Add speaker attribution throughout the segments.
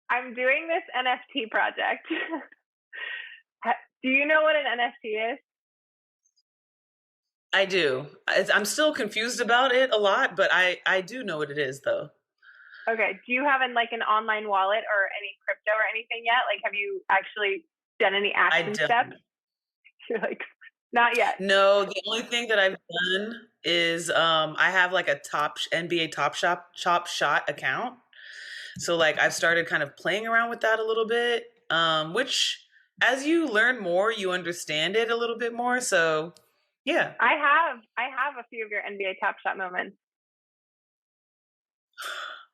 Speaker 1: I'm doing this NFT project. Do you know what an NFT is?
Speaker 2: I do. I'm still confused about it a lot, but I do know what it is though.
Speaker 1: Okay. Do you have an online wallet or any crypto or anything yet? Like, have you actually done any
Speaker 2: I
Speaker 1: action steps?
Speaker 2: don't.
Speaker 1: You're like, not yet.
Speaker 2: No, the only thing that I've done is I have like a NBA Top Shot account. So like I've started kind of playing around with that a little bit. Which as you learn more, you understand it a little bit more. So yeah.
Speaker 1: I have a few of your NBA Top Shot moments.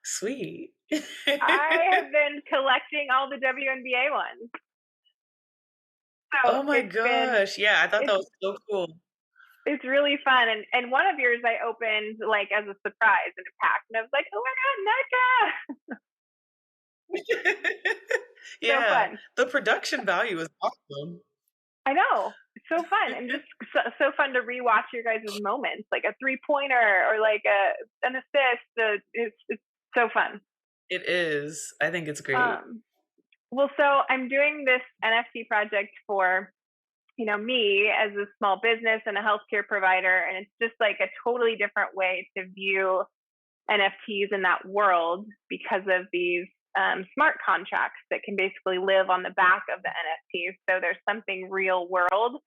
Speaker 2: Sweet.
Speaker 1: I have been collecting all the WNBA ones. So
Speaker 2: Oh my gosh. Yeah, I thought that
Speaker 1: it's
Speaker 2: was so cool.
Speaker 1: it's really fun. And one of yours I opened like as a surprise in a pack, and I was like, oh my god, Nneka! So
Speaker 2: Yeah,
Speaker 1: fun.
Speaker 2: the production value is awesome.
Speaker 1: I know. It's so fun, and just so fun to rewatch your guys' moments, like a 3-pointer or like an assist. It's so fun.
Speaker 2: It is. I think it's great.
Speaker 1: Um, well, so I'm doing this NFT project for me as a small business and a healthcare provider, and it's just like a totally different way to view NFTs in that world because of these smart contracts that can basically live on the back of the NFTs. So there's something real world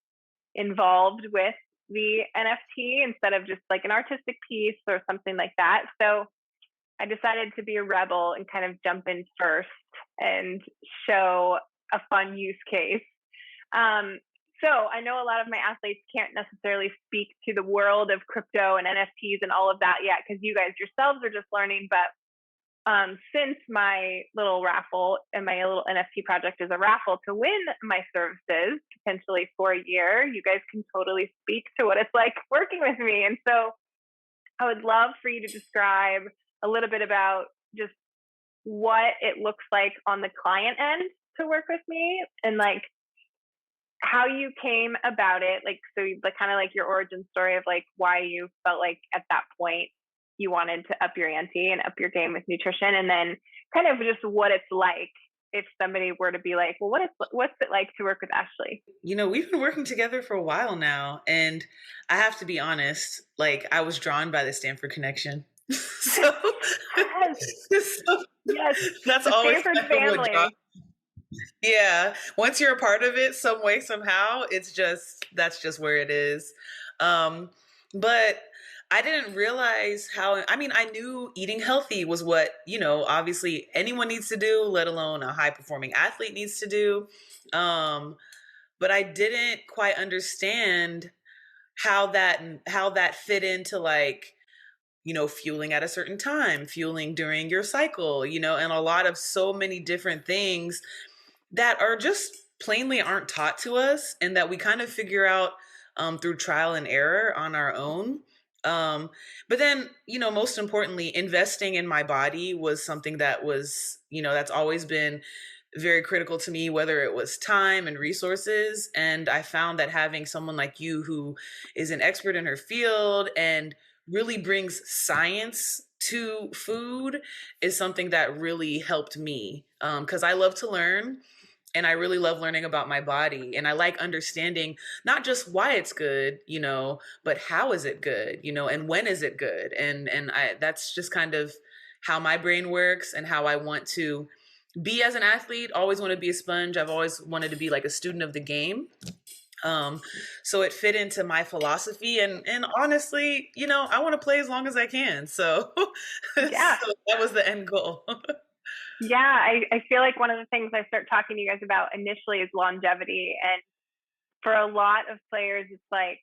Speaker 1: involved with the NFT instead of just like an artistic piece or something like that. So I decided to be a rebel and kind of jump in first and show a fun use case. So I know a lot of my athletes can't necessarily speak to the world of crypto and NFTs and all of that yet because you guys yourselves are just learning. But since my little raffle and my little NFT project is a raffle to win my services potentially for a year, you guys can totally speak to what it's like working with me. And so I would love for you to describe a little bit about just what it looks like on the client end to work with me and like how you came about it, like so like kind of like your origin story of like why you felt like at that point you wanted to up your ante and up your game with nutrition, and then kind of just what it's like if somebody were to be like, well, what's it like to work with Ashley?
Speaker 2: We've been working together for a while now, and I have to be honest, like I was drawn by the Stanford connection. so,
Speaker 1: Yes,
Speaker 2: so
Speaker 1: yes,
Speaker 2: that's
Speaker 1: the
Speaker 2: always
Speaker 1: Stanford
Speaker 2: kind of what draws.
Speaker 1: family.
Speaker 2: Yeah, once you're a part of it some way somehow, that's just where it is. But I didn't realize how, I mean, I knew eating healthy was what, obviously anyone needs to do, let alone a high performing athlete needs to do. Um but I didn't quite understand how that fit into like fueling at a certain time, fueling during your cycle, and a lot of so many different things that are just plainly aren't taught to us and that we kind of figure out through trial and error on our own. But then, most importantly, investing in my body was something that was, that's always been very critical to me, whether it was time and resources. And I found that having someone like you who is an expert in her field and really brings science to food is something that really helped me because I love to learn and I really love learning about my body and I like understanding not just why it's good, but how is it good, and when is it good? And I that's just kind of how my brain works and how I want to be as an athlete, always want to be a sponge. I've always wanted to be like a student of the game. Um, so it fit into my philosophy and honestly, I want to play as long as I can. So,
Speaker 1: Yeah,
Speaker 2: so that was the end goal.
Speaker 1: yeah. I feel like one of the things I start talking to you guys about initially is longevity, and for a lot of players, it's like,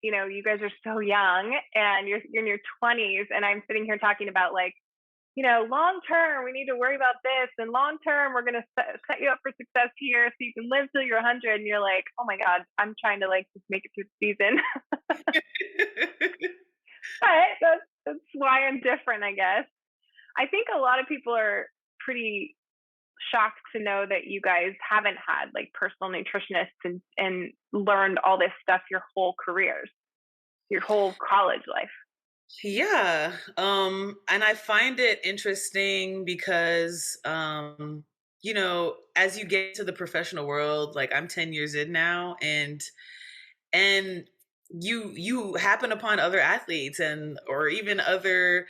Speaker 1: you guys are so young and you're in your 20s, and I'm sitting here talking about like, long term, we need to worry about this, and long term, we're going to set you up for success here so you can live till you're 100. And you're like, oh my God, I'm trying to like just make it through the season. But that's why I'm different, I guess. I think a lot of people are pretty shocked to know that you guys haven't had like personal nutritionists and learned all this stuff your whole careers, your whole college life.
Speaker 2: Yeah. And I find it interesting because as you get to the professional world, like I'm 10 years in now, and you happen upon other athletes and or even other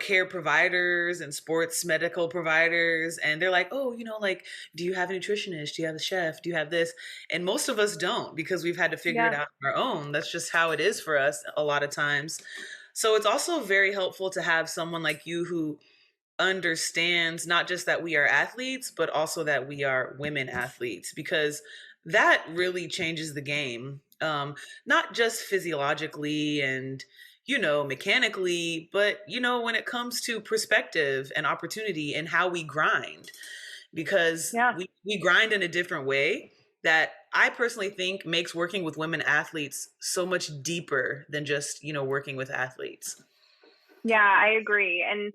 Speaker 2: care providers and sports medical providers, and they're like, oh, like, do you have a nutritionist, do you have a chef, do you have this? And most of us don't, because we've had to figure it
Speaker 1: Yeah.
Speaker 2: out on our own. That's just how it is for us a lot of times. So it's also very helpful to have someone like you who understands not just that we are athletes, but also that we are women athletes, because that really changes the game. Not just physiologically and, mechanically, but, when it comes to perspective and opportunity and how we grind, because
Speaker 1: Yeah.
Speaker 2: we grind in a different way that I personally think makes working with women athletes so much deeper than just, working with athletes.
Speaker 1: Yeah, I agree. And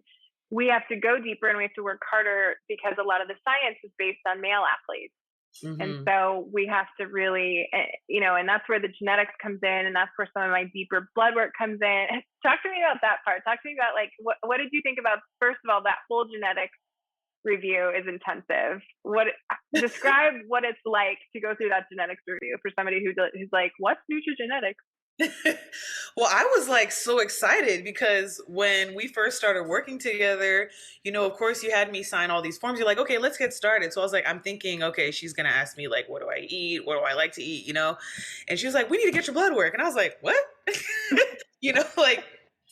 Speaker 1: we have to go deeper and we have to work harder because a lot of the science is based on male athletes. And
Speaker 2: Hmm.
Speaker 1: so we have to really, and that's where the genetics comes in, and that's where some of my deeper blood work comes in. Talk to me about that part. Talk to me about like what did you think about, first of all, that whole genetic review is intensive. What describe what it's like to go through that genetics review for somebody who's like, what's nutrigenetics?
Speaker 2: Well, I was like so excited because when we first started working together, of course, you had me sign all these forms. You're like, okay, let's get started. So I was like, I'm thinking, okay, she's going to ask me, like, what do I eat? What do I like to eat? And she was like, we need to get your blood work. And I was like, what? Like,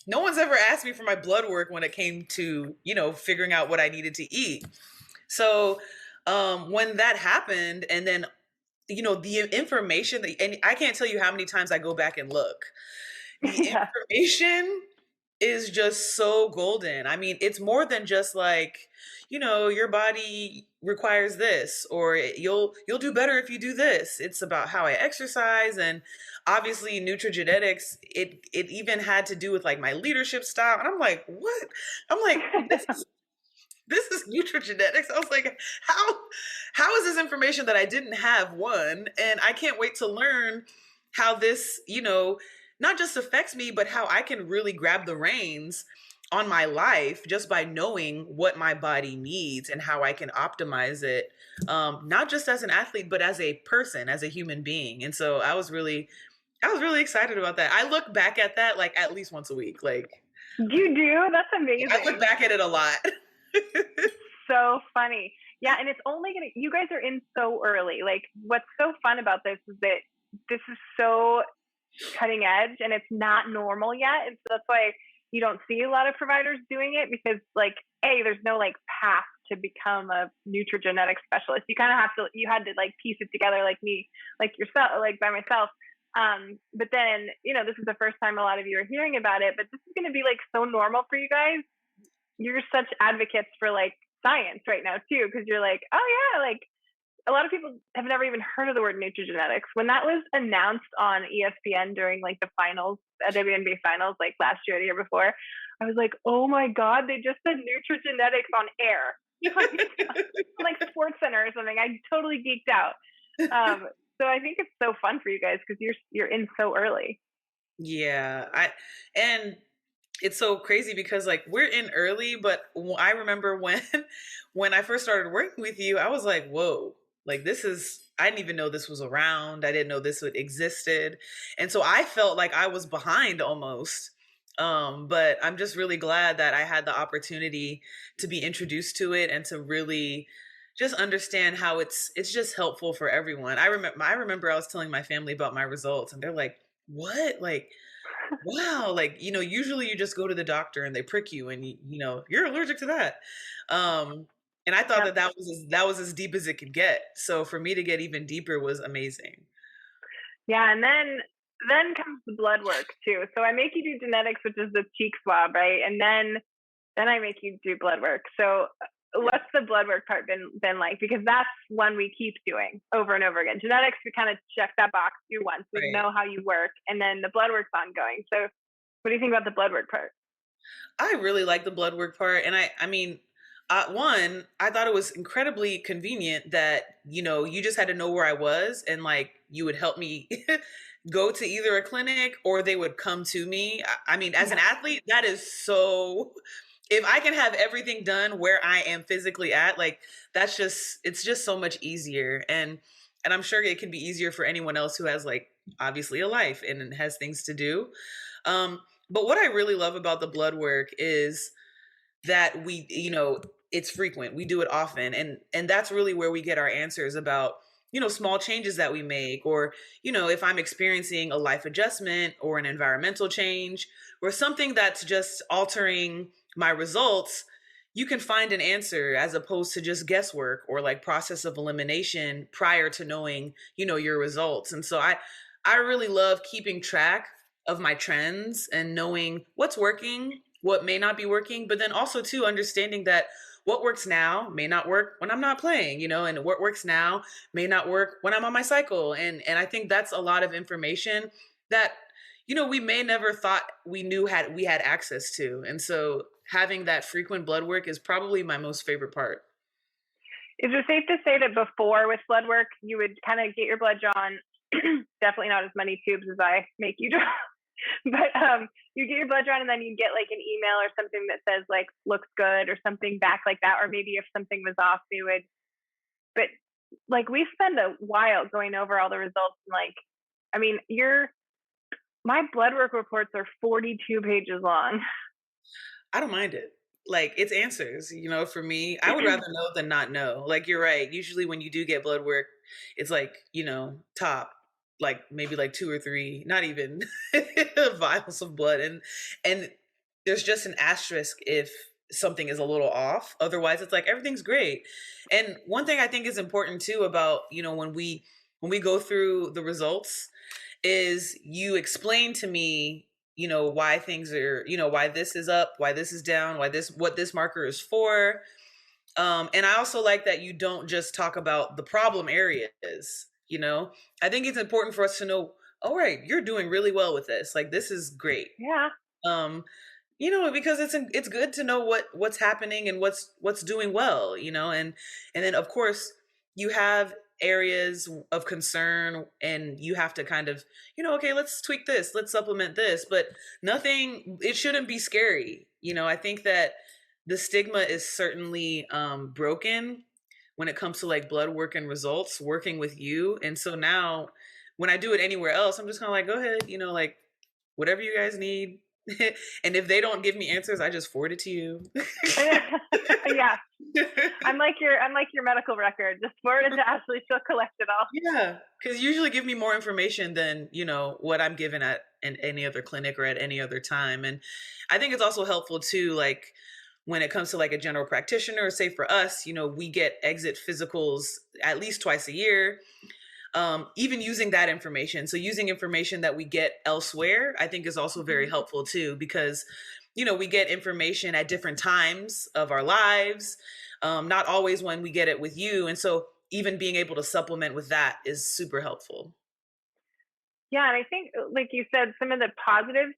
Speaker 2: no one's ever asked me for my blood work when it came to, figuring out what I needed to eat. So when that happened, and then the information that, and I can't tell you how many times I go back and look. The
Speaker 1: Yeah.
Speaker 2: information is just so golden. I mean, it's more than just like, your body requires this, or you'll do better if you do this. It's about how I exercise, and obviously nutrigenetics, it even had to do with like my leadership style. And I'm like, what? I'm like, this is nutrigenetics. I was like, how is this information that I didn't have, one? And I can't wait to learn how this, not just affects me, but how I can really grab the reins on my life just by knowing what my body needs and how I can optimize it. Not just as an athlete, but as a person, as a human being. And so I was really excited about that. I look back at that like at least once a week. Like,
Speaker 1: You do? That's
Speaker 2: I look
Speaker 1: amazing.
Speaker 2: back at it a lot.
Speaker 1: So funny. Yeah, and it's only gonna, you guys are in so early. Like, what's so fun about this is that this is so cutting edge and it's not normal yet. And so that's why you don't see a lot of providers doing it, because like, there's no like path to become a nutrigenetic specialist. You kind of have to, you had to like piece it together like me, like yourself, like by myself. But then, this is the first time a lot of you are hearing about it, but this is going to be like so normal for you guys. You're such advocates for like science right now too, because you're like, oh yeah, like a lot of people have never even heard of the word nutrigenetics. When that was announced on ESPN during like the finals, WNBA finals, like last year or the year before, I was like, oh my God, they just said nutrigenetics on air. Like Sports Center or something. I totally geeked out. So I think it's so fun for you guys because you're in so early.
Speaker 2: Yeah, and it's so crazy because like we're in early, but I remember when when I first started working with you, I was like, whoa, like this is, I didn't even know this was around. I didn't know this would existed. And so I felt like I was behind almost. But I'm just really glad that I had the opportunity to be introduced to it and to really just understand how it's just helpful for everyone. I remember I was telling my family about my results, and they're like, what? Like, wow, like, usually you just go to the doctor and they prick you and you're allergic to that. Um and I thought
Speaker 1: Yep.
Speaker 2: that was as deep as it could get. So for me to get even deeper was amazing.
Speaker 1: Yeah, and then comes the blood work too. So I make you do genetics, which is the cheek swab, right? And then I make you do blood work. So what's the blood work part been like? Because that's one we keep doing over and over again. Genetics, we kind of check that box, do once, we
Speaker 2: Right.
Speaker 1: know how you work, and then the blood work's ongoing. So what do you think about the blood work part?
Speaker 2: I really like the blood work part, and I mean, one, I thought it was incredibly convenient that you just had to know where I was, and like you would help me go to either a clinic or they would come to me. I mean, as an
Speaker 1: Yeah.
Speaker 2: athlete, that is so if I can have everything done where I am physically at, like that's just it's just so much easier. And I'm sure it can be easier for anyone else who has like obviously a life and has things to do. But what I really love about the blood work is that we, it's frequent, we do it often, and that's really where we get our answers about, small changes that we make, or if I'm experiencing a life adjustment or an environmental change or something that's just altering my results. You can find an answer as opposed to just guesswork or like process of elimination prior to knowing, your results. And so I really love keeping track of my trends and knowing what's working, what may not be working, but then also too understanding that what works now may not work when I'm not playing, and what works now may not work when I'm on my cycle. And I think that's a lot of information that we may never thought we had access to. And so having that frequent blood work is probably my most favorite part.
Speaker 1: Is it safe to say that before with blood work, you would kind of get your blood drawn? Definitely not as many tubes as I make you draw, but you get your blood drawn and then you get like an email or something that says like looks good or something back like that, or maybe if something was off, they would. But like we spend a while going over all the results, and like, I mean, my blood work reports are 42 pages long.
Speaker 2: I don't mind it. Like it's answers, for me. I would rather know than not know. Like you're right. Usually when you do get blood work, it's like, top like maybe like two or three, not even vials of blood. And there's just an asterisk if something is a little off. Otherwise it's like everything's great. And one thing I think is important too about, when we go through the results is you explain to me, why things are, why this is up, why this is down, what this marker is for. And I also like that you don't just talk about the problem areas. I think it's important for us to know, all right, you're doing really well with this. Like this is great.
Speaker 1: Yeah.
Speaker 2: Um, because it's good to know what's happening and what's doing well, and then of course you have areas of concern and you have to kind of, okay, let's tweak this, let's supplement this, but nothing, it shouldn't be scary. I think that the stigma is certainly broken when it comes to like blood work and results working with you. And so now when I do it anywhere else, I'm just kind of like, go ahead, like whatever you guys need. And if they don't give me answers, I just forward it to you.
Speaker 1: Yeah. I'm like your medical record. Just forward it to Ashley. She'll collect it all.
Speaker 2: Yeah. Because you usually give me more information than, what I'm given at any other clinic or at any other time. And I think it's also helpful too, like when it comes to like a general practitioner, say for us, we get exit physicals at least twice a year. Even using that information. So using information that we get elsewhere, I think is also very helpful too, because, we get information at different times of our lives, not always when we get it with you. And so even being able to supplement with that is super helpful.
Speaker 1: Yeah. And I think, like you said, some of the positive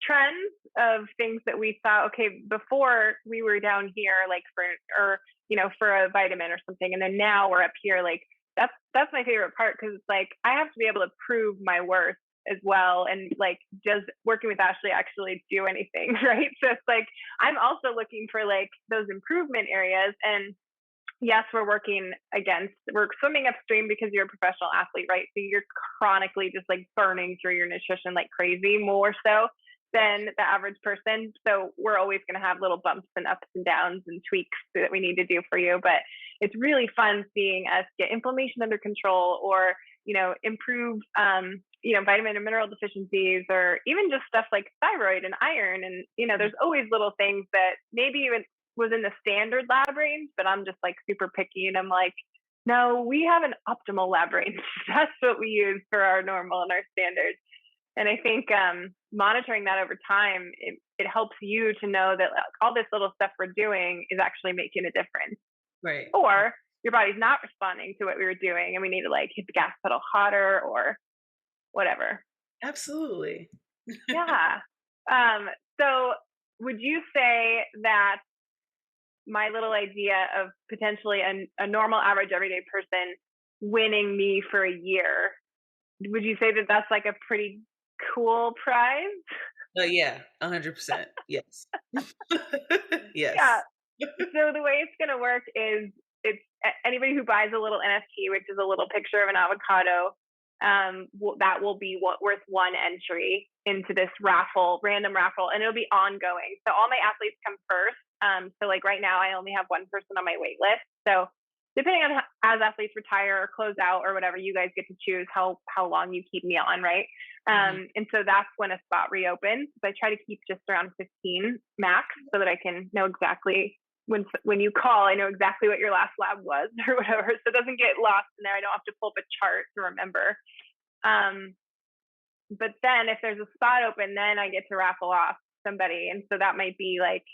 Speaker 1: trends of things that we thought, okay, before we were down here, like for a vitamin or something, and then now we're up here, like, that's my favorite part, because it's like I have to be able to prove my worth as well, and like does working with Ashley actually do anything, right? So it's like I'm also looking for like those improvement areas. And yes, we're swimming upstream because you're a professional athlete, right? So you're chronically just like burning through your nutrition like crazy, more so than the average person. So we're always going to have little bumps and ups and downs and tweaks that we need to do for you. But it's really fun seeing us get inflammation under control, or, improve, vitamin and mineral deficiencies, or even just stuff like thyroid and iron. And, there's always little things that maybe it was in the standard lab range, but I'm just like super picky. And I'm like, no, we have an optimal lab range. That's what we use for our normal and our standards. And I think monitoring that over time, it helps you to know that like, all this little stuff we're doing is actually making a difference.
Speaker 2: Right.
Speaker 1: Or your body's not responding to what we were doing and we need to like hit the gas pedal harder or whatever.
Speaker 2: Absolutely.
Speaker 1: Yeah. So would you say that my little idea of potentially a normal, average, everyday person winning me for a year, would you say that that's like a pretty cool prize?
Speaker 2: Yeah, 100%. Yes.
Speaker 1: Yeah.
Speaker 2: Yes.
Speaker 1: So the way it's going to work is it's anybody who buys a little NFT, which is a little picture of an avocado, that will be worth one entry into this raffle, random raffle, and it'll be ongoing. So all my athletes come first. So like right now, I only have one person on my wait list. So depending on as athletes retire or close out or whatever, you guys get to choose how long you keep me on, right?
Speaker 2: Mhm.
Speaker 1: And so that's when a spot reopens. So I try to keep just around 15 max so that I can know exactly when you call, I know exactly what your last lab was or whatever, so it doesn't get lost in there. I don't have to pull up a chart to remember. Um, but then if there's a spot open, then I get to raffle off somebody, and so that might be like,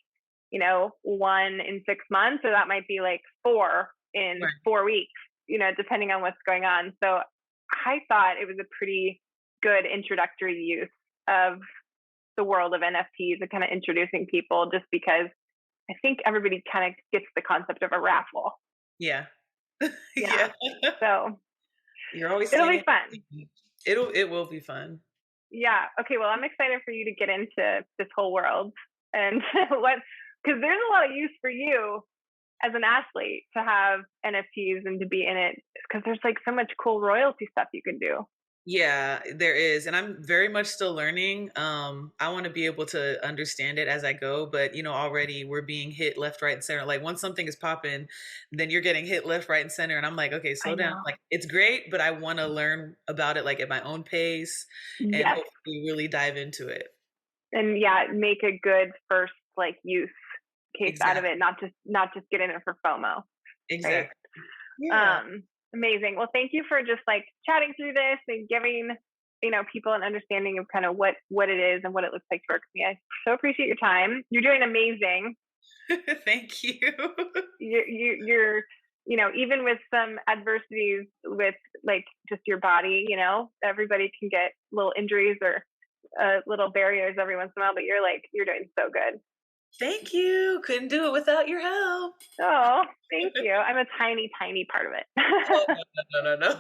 Speaker 1: one in 6 months, or that might be like four in
Speaker 2: Right.
Speaker 1: 4 weeks, depending on what's going on. So I thought it was a pretty good introductory use of the world of NFTs and kind of introducing people, just because I think everybody kind of gets the concept of a raffle.
Speaker 2: Yeah.
Speaker 1: Yeah.
Speaker 2: Yeah.
Speaker 1: So
Speaker 2: You're always
Speaker 1: it'll
Speaker 2: saying
Speaker 1: be
Speaker 2: it.
Speaker 1: fun.
Speaker 2: It will be fun.
Speaker 1: Yeah. Okay. Well, I'm excited for you to get into this whole world and because there's a lot of use for you as an athlete to have NFTs and to be in it, because there's like so much cool royalty stuff you can do.
Speaker 2: Yeah, there is, and I'm very much still learning. I want to be able to understand it as I go, but already we're being hit left, right, and center. Like once something is popping, then you're getting hit left, right, and center, and I'm like, okay,
Speaker 1: I
Speaker 2: slow down.
Speaker 1: know.
Speaker 2: Like it's great, but I want to learn about it like at my own pace, and
Speaker 1: Yes.
Speaker 2: hopefully really dive into it.
Speaker 1: And yeah, make a good first like use case out of it,
Speaker 2: Exactly.
Speaker 1: not just get in it for FOMO, right?
Speaker 2: Exactly. Yeah.
Speaker 1: Um, Amazing. Well, thank you for just like chatting through this and giving people an understanding of kind of what it is and what it looks like to work with me. I so appreciate your time. You're doing amazing.
Speaker 2: Thank you.
Speaker 1: You're even with some adversities with like just your body, everybody can get little injuries or little barriers every once in a while, but you're doing so good.
Speaker 2: Thank you. Couldn't do it without your help.
Speaker 1: Oh, thank you. I'm a tiny, tiny part of
Speaker 2: Oh,
Speaker 1: it.
Speaker 2: no, no, no, no, no.